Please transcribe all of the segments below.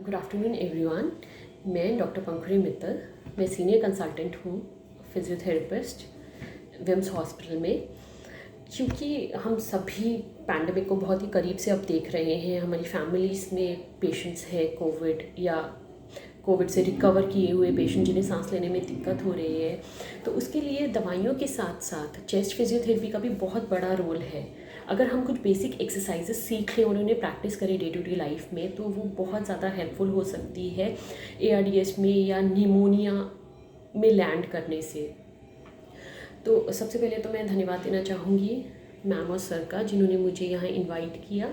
Good afternoon everyone. मैं doctor पंखुड़ी मित्तल। मैं senior consultant हूँ, फिजियोथेरेपिस्ट विम्स हॉस्पिटल में। क्योंकि हम सभी पैंडमिक को बहुत ही करीब से अब देख रहे हैं, हमारी फैमिलीज़ में पेशेंट्स हैं कोविड से रिकवर किए हुए पेशेंट जिन्हें सांस लेने में दिक्कत हो रही है, तो उसके लिए दवाइयों के साथ साथ चेस्ट फिजियोथेरेपी का भी बहुत बड़ा रोल है। अगर हम कुछ बेसिक एक्सरसाइजेस सीख लें और उन्हें प्रैक्टिस करें डे टू डे लाइफ में, तो वो बहुत ज़्यादा हेल्पफुल हो सकती है ARDS में या निमोनिया में लैंड करने से। तो सबसे पहले तो मैं धन्यवाद देना चाहूँगी मैम और सर का, जिन्होंने मुझे यहाँ इनवाइट किया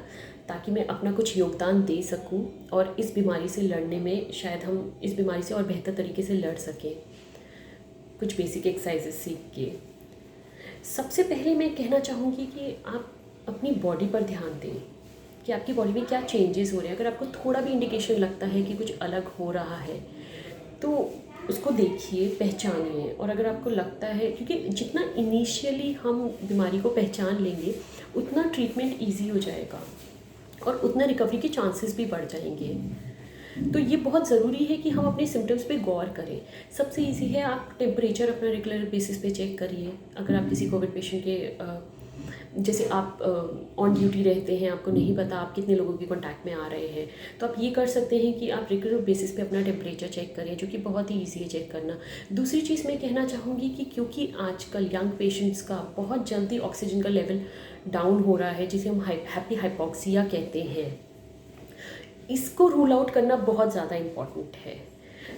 ताकि मैं अपना कुछ योगदान दे सकूँ और इस बीमारी से लड़ने में शायद हम इस बीमारी से और बेहतर तरीके से लड़ सकें कुछ बेसिक एक्सरसाइजेस सीख के। सबसे पहले मैं कहना चाहूँगी कि आप अपनी बॉडी पर ध्यान दें कि आपकी बॉडी में क्या चेंजेस हो रहे हैं। अगर आपको थोड़ा भी इंडिकेशन लगता है कि कुछ अलग हो रहा है तो उसको देखिए, पहचानिए। और अगर आपको लगता है, क्योंकि जितना इनिशियली हम बीमारी को पहचान लेंगे उतना ट्रीटमेंट ईजी हो जाएगा और उतना रिकवरी के चांसेस भी बढ़ जाएंगे। तो ये बहुत ज़रूरी है कि हम अपने सिम्टम्स पे गौर करें। सबसे इजी है, आप टेम्परेचर अपना रेगुलर बेसिस पे चेक करिए। अगर आप किसी कोविड पेशेंट के जैसे आप ऑन ड्यूटी रहते हैं, आपको नहीं पता आप कितने लोगों के कांटेक्ट में आ रहे हैं, तो आप ये कर सकते हैं कि आप रेगुलर बेसिस पे अपना टेम्परेचर चेक करें, जो कि बहुत ही ईजी है चेक करना। दूसरी चीज़ मैं कहना चाहूँगी कि क्योंकि आजकल यंग पेशेंट्स का बहुत जल्दी ऑक्सीजन का लेवल डाउन हो रहा है, जिसे हम हैप्पी हाइपोक्सिया कहते हैं, इसको रूल आउट करना बहुत ज़्यादा इम्पॉर्टेंट है।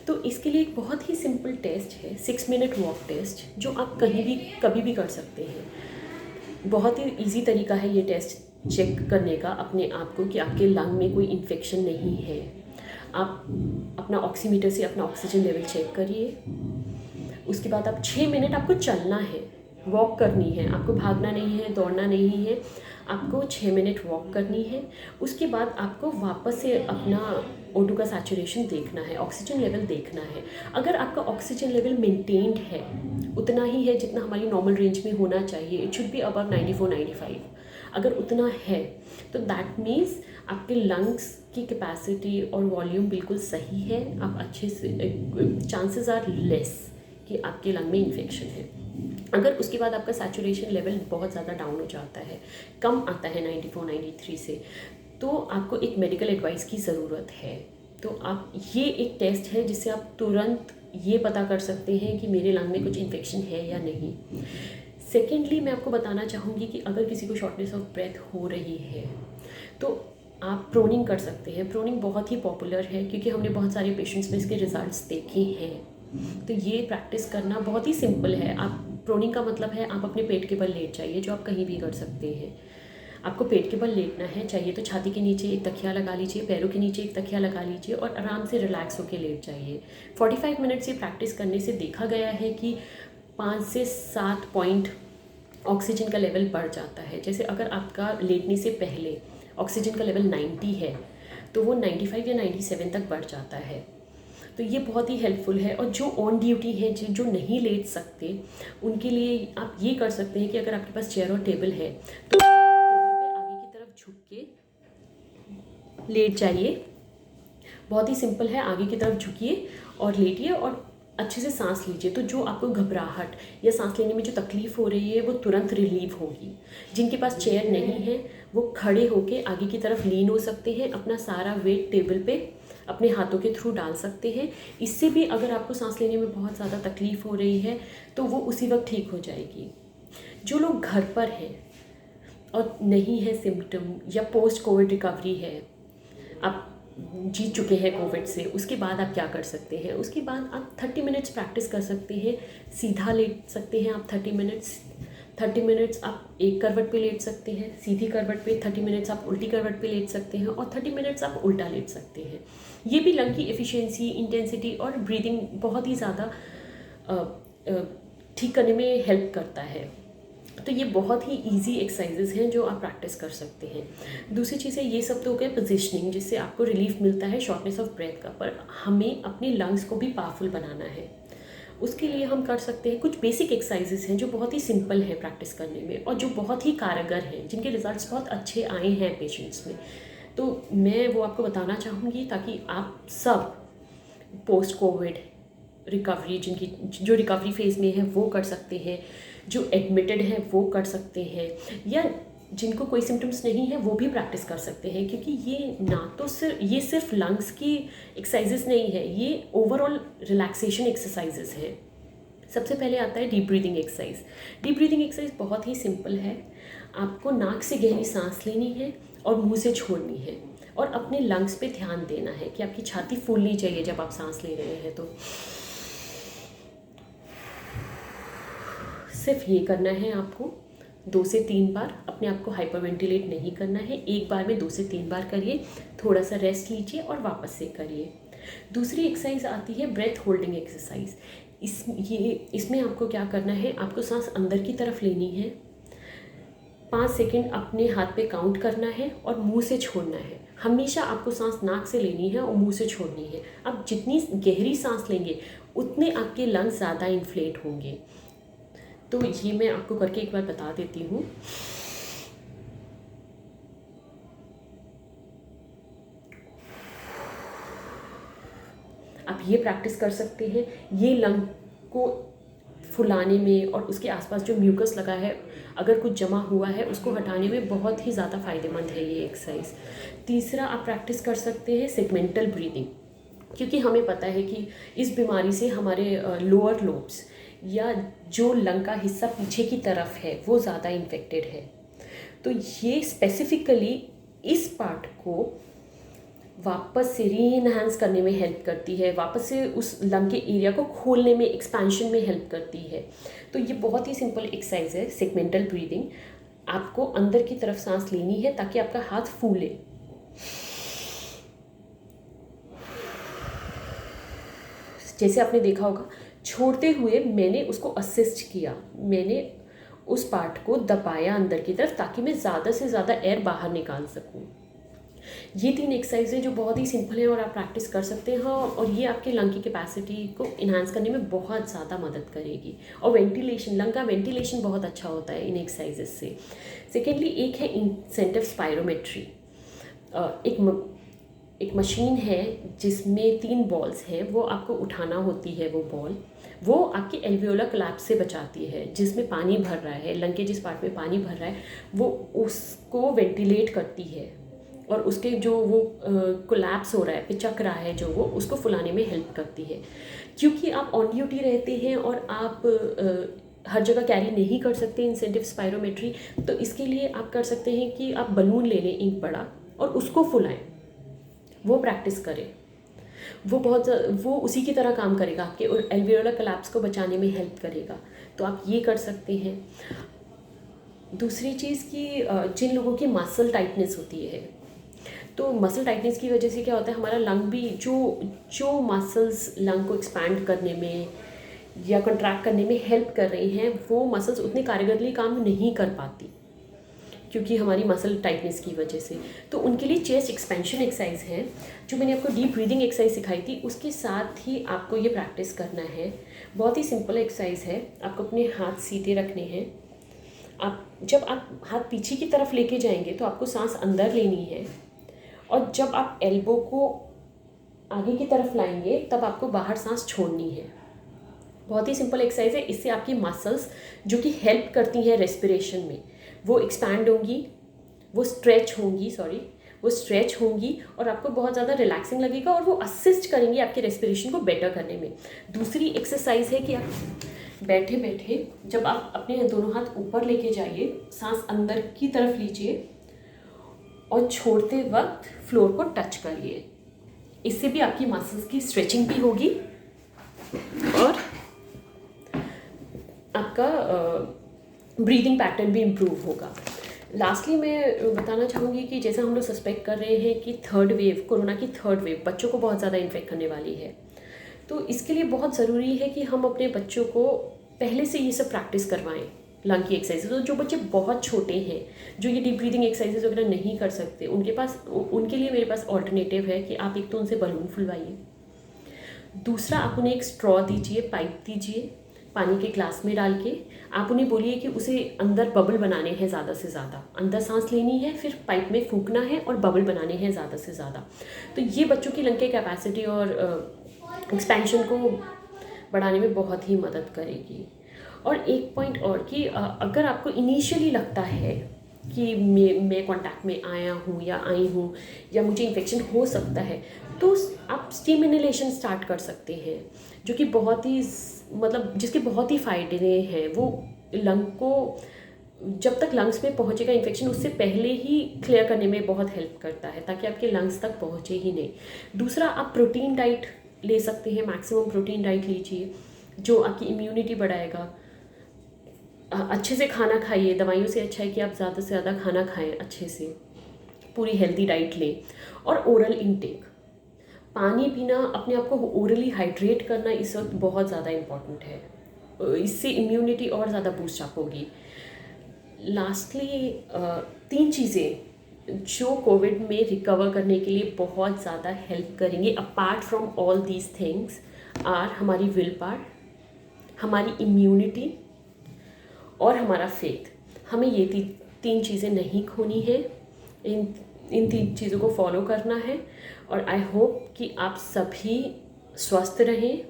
तो इसके लिए एक बहुत ही सिंपल टेस्ट है, 6 मिनट वॉक टेस्ट, जो आप कहीं भी कभी भी कर सकते हैं। बहुत ही इजी तरीका है ये टेस्ट चेक करने का अपने आप को कि आपके लंग में कोई इन्फेक्शन नहीं है। आप अपना ऑक्सीमीटर से अपना ऑक्सीजन लेवल चेक करिए। उसके बाद आप 6 मिनट आपको चलना है, वॉक करनी है, आपको भागना नहीं है, दौड़ना नहीं है, आपको 6 मिनट वॉक करनी है। उसके बाद आपको वापस से अपना O2 का सैचुरेशन देखना है, ऑक्सीजन लेवल देखना है। अगर आपका ऑक्सीजन लेवल मेंटेन्ड है, उतना ही है जितना हमारी नॉर्मल रेंज में होना चाहिए, इट शुड बी अबव 94-95, अगर उतना है तो दैट मीन्स आपके लंग्स की कैपेसिटी और वॉल्यूम बिल्कुल सही है। आप अच्छे से, चांसेस आर लेस कि आपके लंग में इन्फेक्शन है। अगर उसके बाद आपका सैचुरेशन लेवल बहुत ज़्यादा डाउन हो जाता है, कम आता है 94-93 से, तो आपको एक मेडिकल एडवाइस की ज़रूरत है। तो आप ये एक टेस्ट है जिससे आप तुरंत ये पता कर सकते हैं कि मेरे लंग में कुछ इन्फेक्शन है या नहीं। सेकेंडली, मैं आपको बताना चाहूँगी कि अगर किसी को शॉर्टनेस ऑफ ब्रेथ हो रही है तो आप प्रोनिंग कर सकते हैं। प्रोनिंग बहुत ही पॉपुलर है क्योंकि हमने बहुत सारे पेशेंट्स में इसके रिजल्ट्स देखे हैं। तो ये प्रैक्टिस करना बहुत ही सिंपल है। आप प्रोनिंग का मतलब है आप अपने पेट के बल लेट जाइए, जो आप कहीं भी कर सकते हैं। आपको पेट के बल लेटना है, चाहिए तो छाती के नीचे एक तकिया लगा लीजिए, पैरों के नीचे एक तकिया लगा लीजिए और आराम से रिलैक्स होकर लेट जाइए। 45 मिनट से प्रैक्टिस करने से देखा गया है कि 5 से 7 पॉइंट ऑक्सीजन का लेवल बढ़ जाता है। जैसे अगर आपका लेटने से पहले ऑक्सीजन का लेवल 90 है तो वो 95 या 97 तक बढ़ जाता है। तो ये बहुत ही हेल्पफुल है। और जो ऑन ड्यूटी है, जो नहीं लेट सकते, उनके लिए आप ये कर सकते हैं कि अगर आपके पास चेयर और टेबल है तो टेबल पे आगे की तरफ झुक के लेट जाइए। बहुत ही सिंपल है, आगे की तरफ झुकिए और लेटिए और अच्छे से सांस लीजिए। तो जो आपको घबराहट या सांस लेने में जो तकलीफ़ हो रही है वो तुरंत रिलीव होगी। जिनके पास चेयर नहीं है वो खड़े होके आगे की तरफ लीन हो सकते हैं, अपना सारा वेट टेबल पे अपने हाथों के थ्रू डाल सकते हैं। इससे भी अगर आपको सांस लेने में बहुत ज़्यादा तकलीफ़ हो रही है तो वो उसी वक्त ठीक हो जाएगी। जो लोग घर पर हैं और नहीं है सिम्टम या पोस्ट कोविड रिकवरी है, आप जीत चुके हैं कोविड से, उसके बाद आप क्या कर सकते हैं? उसके बाद आप 30 मिनट्स प्रैक्टिस कर सकते हैं। सीधा लेट सकते हैं आप 30 मिनट्स आप एक करवट पे लेट सकते हैं, सीधी करवट पे 30 मिनट्स आप उल्टी करवट पे लेट सकते हैं और 30 मिनट्स आप उल्टा लेट सकते हैं। ये भी लंग की एफिशिएंसी, इंटेंसिटी और ब्रीदिंग बहुत ही ज़्यादा ठीक करने में हेल्प करता है। तो ये बहुत ही इजी एक्सरसाइजेज हैं जो आप प्रैक्टिस कर सकते हैं। दूसरी चीज़ है, ये सब तो हो गया पोजिशनिंग, जिससे आपको रिलीफ मिलता है शॉर्टनेस ऑफ ब्रेथ का। पर हमें अपने लंग्स को भी पावरफुल बनाना है। उसके लिए हम कर सकते हैं कुछ बेसिक एक्सरसाइजेस हैं जो बहुत ही सिंपल है प्रैक्टिस करने में और जो बहुत ही कारगर हैं, जिनके रिजल्ट्स बहुत अच्छे आए हैं पेशेंट्स में। तो मैं वो आपको बताना चाहूँगी ताकि आप सब पोस्ट कोविड रिकवरी, जिनकी जो रिकवरी फेज़ में है वो कर सकते हैं, जो एडमिटेड है वो कर सकते हैं, या जिनको कोई सिम्टम्स नहीं है वो भी प्रैक्टिस कर सकते हैं। क्योंकि ये सिर्फ लंग्स की एक्सरसाइजेस नहीं है, ये ओवरऑल रिलैक्सेशन एक्सरसाइजेस है। सबसे पहले आता है deep breathing exercise. Deep breathing exercise बहुत ही सिंपल है। आपको नाक से गहरी सांस लेनी है और मुंह से छोड़नी है, और अपने लंग्स पे ध्यान देना है कि आपकी छाती फूलनी चाहिए जब आप सांस ले रहे हैं। तो सिर्फ ये करना है आपको 2 से 3 बार। अपने आप को हाइपरवेंटिलेट नहीं करना है, एक बार में 2 से 3 बार करिए, थोड़ा सा रेस्ट लीजिए और वापस से करिए। दूसरी एक्सरसाइज आती है ब्रेथ होल्डिंग एक्सरसाइज। इसमें आपको क्या करना है, आपको सांस अंदर की तरफ लेनी है, 5 सेकंड अपने हाथ पे काउंट करना है और मुंह से छोड़ना है। हमेशा आपको सांस नाक से लेनी है और मुंह से छोड़नी है। आप जितनी गहरी सांस लेंगे उतने आपके लंग्स ज़्यादा इन्फ्लेट होंगे। तो ये मैं आपको करके एक बार बता देती हूँ। आप ये प्रैक्टिस कर सकते हैं। ये लंग को फुलाने में और उसके आसपास जो म्यूकस लगा है, अगर कुछ जमा हुआ है, उसको हटाने में बहुत ही ज़्यादा फ़ायदेमंद है ये एक्सरसाइज। तीसरा आप प्रैक्टिस कर सकते हैं सेगमेंटल ब्रीदिंग। क्योंकि हमें पता है कि इस बीमारी से हमारे लोअर लोब्स या जो लंग का हिस्सा पीछे की तरफ है वो ज़्यादा इन्फेक्टेड है। तो ये स्पेसिफिकली इस पार्ट को वापस से री इन्हांस करने में हेल्प करती है, वापस से उस लंग के एरिया को खोलने में, एक्सपेंशन में हेल्प करती है। तो ये बहुत ही सिंपल एक्सरसाइज है सेगमेंटल ब्रीदिंग। आपको अंदर की तरफ सांस लेनी है ताकि आपका हाथ फूले। जैसे आपने देखा होगा, छोड़ते हुए मैंने उसको असिस्ट किया, मैंने उस पार्ट को दबाया अंदर की तरफ ताकि मैं ज़्यादा से ज़्यादा एयर बाहर निकाल सकूं। ये 3 एक्सरसाइजें जो बहुत ही सिंपल है और आप प्रैक्टिस कर सकते हैं, और ये आपके लंग की कैपेसिटी को इन्हांस करने में बहुत ज़्यादा मदद करेगी। और वेंटिलेशन, लंग का वेंटिलेशन बहुत अच्छा होता है इन एक्सरसाइजेस से। सेकेंडली एक है इंसेंटिव स्पायरोमेट्री। एक मशीन है जिसमें 3 बॉल्स हैं, वो आपको उठाना होती है। वो आपकी एल्वियोलर कोलैप्स से बचाती है। जिसमें पानी भर रहा है, लंग के जिस पार्ट में पानी भर रहा है, वो उसको वेंटिलेट करती है, और उसके जो वो कोलैप्स हो रहा है, पिचक रहा है जो, वो उसको फुलाने में हेल्प करती है। क्योंकि आप ऑन ड्यूटी रहते हैं और आप हर जगह कैरी नहीं कर सकते इंसेंटिव स्पायरोमेट्री, तो इसके लिए आप कर सकते हैं कि आप बलून ले लें इंक बड़ा और उसको फुलाएं, वो प्रैक्टिस करें। वो उसी की तरह काम करेगा, आपके एल्वियोलर कोलैप्स को बचाने में हेल्प करेगा। तो आप ये कर सकते हैं। दूसरी चीज़ कि जिन लोगों की मसल टाइटनेस होती है, तो मसल टाइटनेस की वजह से क्या होता है, हमारा लंग भी जो मसल्स लंग को एक्सपैंड करने में या कंट्रैक्ट करने में हेल्प कर रही हैं, वो मसल्स उतने कारगरली काम नहीं कर पाती क्योंकि हमारी मसल टाइटनेस की वजह से। तो उनके लिए चेस्ट एक्सपेंशन एक्सरसाइज है जो मैंने आपको डीप ब्रीदिंग एक्सरसाइज सिखाई थी, उसके साथ ही आपको ये प्रैक्टिस करना है। बहुत ही सिंपल एक्सरसाइज है। आपको अपने हाथ सीधे रखने हैं। जब आप हाथ पीछे की तरफ लेके जाएंगे तो आपको सांस अंदर लेनी है, और जब आप एल्बो को आगे की तरफ लाएंगे तब आपको बाहर सांस छोड़नी है। बहुत ही सिंपल एक्सरसाइज है। इससे आपकी मसल्स जो कि हेल्प करती हैं रेस्पिरेशन में, वो एक्सपैंड होंगी, वो स्ट्रेच होंगी और आपको बहुत ज़्यादा रिलैक्सिंग लगेगा, और वो असिस्ट करेंगी आपके रेस्पिरेशन को बेटर करने में। दूसरी एक्सरसाइज है कि आप बैठे बैठे जब आप अपने दोनों हाथ ऊपर लेके जाइए, सांस अंदर की तरफ लीजिए और छोड़ते वक्त फ्लोर को टच करिए। इससे भी आपकी मसल्स की स्ट्रेचिंग भी होगी और आपका ब्रीदिंग पैटर्न भी इम्प्रूव होगा। लास्टली मैं बताना चाहूँगी कि जैसा हम लोग सस्पेक्ट कर रहे हैं कि कोरोना की थर्ड वेव बच्चों को बहुत ज़्यादा इन्फेक्ट करने वाली है, तो इसके लिए बहुत ज़रूरी है कि हम अपने बच्चों को पहले से ये सब प्रैक्टिस करवाएं, लंग की एक्सरसाइजेज। तो जो बच्चे बहुत छोटे हैं, जो ये डीप ब्रीदिंग एक्सरसाइजेज वगैरह नहीं कर सकते, उनके लिए मेरे पास ऑल्टरनेटिव है कि आप एक तो उनसे बलून फुलवाइए, दूसरा आप उन्हें एक स्ट्रॉ दीजिए, पाइप दीजिए, पानी के ग्लास में डाल के आप उन्हें बोलिए कि उसे अंदर बबल बनाने हैं ज़्यादा से ज़्यादा, अंदर सांस लेनी है, फिर पाइप में फूंकना है और बबल बनाने हैं ज़्यादा से ज़्यादा। तो ये बच्चों की लंग के कैपेसिटी और एक्सपेंशन को बढ़ाने में बहुत ही मदद करेगी। और एक पॉइंट और कि अगर आपको इनिशियली लगता है कि मैं कांटेक्ट में आया हूँ या आई हूँ या मुझे इन्फेक्शन हो सकता है, तो आप स्टीम इनहेलेशन स्टार्ट कर सकते हैं, जो कि बहुत ही मतलब जिसके बहुत ही फ़ायदे हैं। वो लंग को जब तक लंग्स में पहुँचेगा इन्फेक्शन, उससे पहले ही क्लियर करने में बहुत हेल्प करता है, ताकि आपके लंग्स तक पहुँचे ही नहीं। दूसरा, आप प्रोटीन डाइट ले सकते हैं, मैक्सिमम प्रोटीन डाइट लीजिए जो आपकी इम्यूनिटी बढ़ाएगा। अच्छे से खाना खाइए, दवाइयों से अच्छा है कि आप ज़्यादा से ज़्यादा खाना खाएं, अच्छे से पूरी हेल्दी डाइट लें। और ओरल इनटेक, पानी पीना, अपने आप को ओरली हाइड्रेट करना इस वक्त बहुत ज़्यादा इम्पॉर्टेंट है, इससे इम्यूनिटी और ज़्यादा बूस्ट अप होगी। लास्टली 3 चीज़ें जो कोविड में रिकवर करने के लिए बहुत ज़्यादा हेल्प करेंगी apart from all these things are हमारी विल पावर, हमारी इम्यूनिटी और हमारा फेथ। हमें ये 3 चीज़ें नहीं खोनी है, इन 3 चीज़ों को फॉलो करना है। और आई होप कि आप सभी स्वस्थ रहें।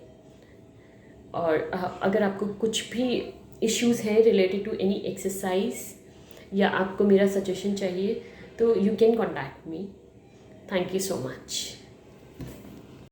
और अगर आपको कुछ भी इश्यूज़ हैं रिलेटेड टू एनी एक्सरसाइज या आपको मेरा सजेशन चाहिए तो you can contact me. Thank you so much.